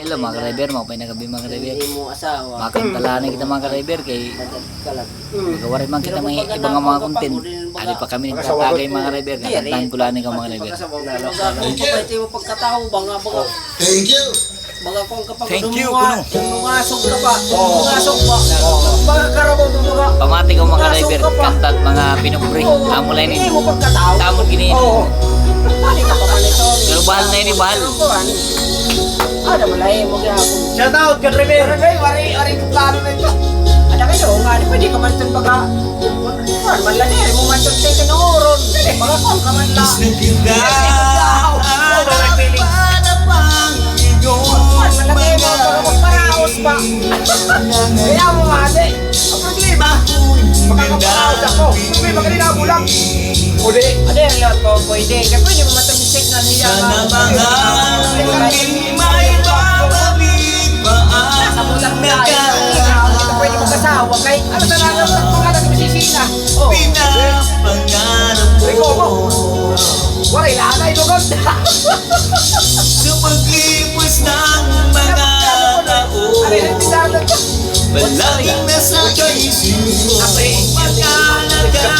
Hello mga ka-driver, mapay na gabi mga ka-driver. Hindi mo asawa. Makantalanan kita mga ka-driver kay magawa rin man kita mga ibang mga content. Ali pa kami nagtatagay mga ka-driver. Kakantahan ko lang ka mga ka-driver. Pagkakapit mo pagkatao, banga. Thank you. Baga kung kapag Thank you, kuno. Lumasok ka pa. Lumasok pa. Baga karabaw mo mga. Pamati ko mga ka-driver, kantat mga pinupre. Amo lang Hindi ini. mo pagkatao. Tamon gini. Hindi ka pa man ito. Pero bahal na ini, bahal. Ada malay mo gihapon. Shout out ka driver. Ari plano na ito. Ada kayo nga, di pwede ka man ito baga. Man lang eh, mo man ito tayo kanuron. Hindi, baga kung ka man lang. Magparaos pa. Kaya mo nga, ang problema, makakaparaos ako. Problema ka rin ako lang. Ode, ade, relat ko, pwede. Kaya pwede mo matamisik na niya. Nasa bulang na tayo. Hindi ka pwede magkasawa. Kaya ano sa nalang mga nagmisisina? Riko mo. Waray lanay, lugod. Sa paglipas ng mga taon, palaging nasa kaisip mo mga nakaraan natin.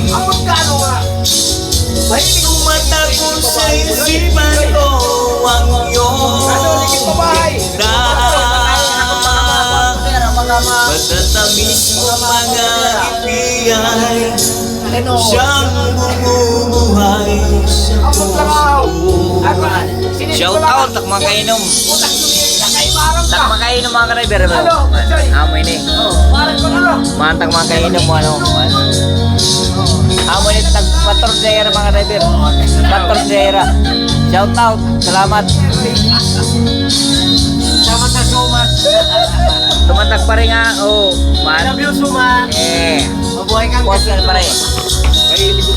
Ang magkano nga? Tumatakbo sa isipan ko ang iyong ganda. Matatamis mo mga ipiyay, siyang bumubuhay sa puso. Shout out tak mga kainom. Tak mga kainom mga ka-driver. Amo ini. Mantang mga kainom mo ano. Amo ini tag patordera mga driver. Patordera. Shout out. Salamat. Salamat sa sumat. Tumatak pa rin nga. Oh, man. Love you, sumat. Mabuhay kang Post na pa rin.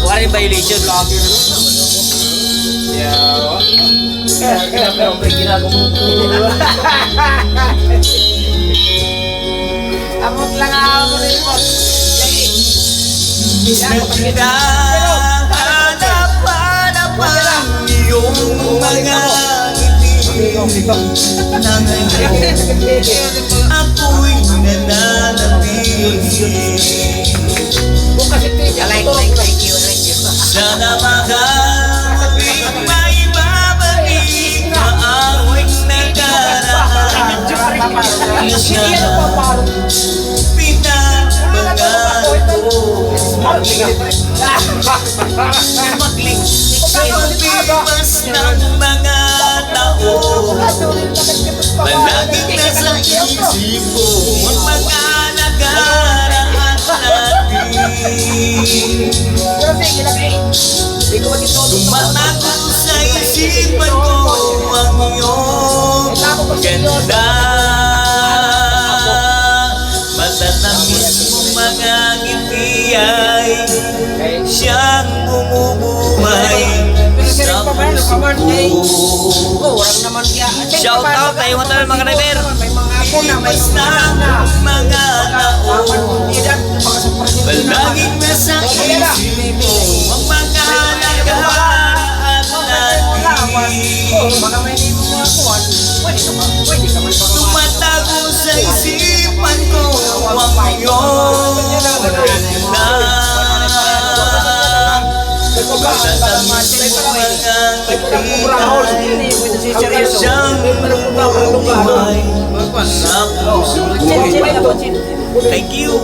Wala yung violation. Pero may ginagawa. Amot lang ako rin mo. Hanap ang iyong mga ngiti na ngayon ako'y nananabili. Sana mahabing may babalik na ang nakaraan. Sana pinabangan ko sa paglipas ng mga taon. Palaging nasa isip ko ang mga nakaraan natin. Tumatago sa isipan ko ang iyong ganda. Matatamis mo mga ngiti ay siyang bumubuhay sa puso ko. Shout out tayo mo tayo mga driver. Ipas na ang mga taon, palaging nasa isip mo ang mga nakaraan natin. Tumatago sa isipan ko ang iyong ganda. Matatamis mo mga ngiti ay siyang bumubuhay sa puso ko. Thank you.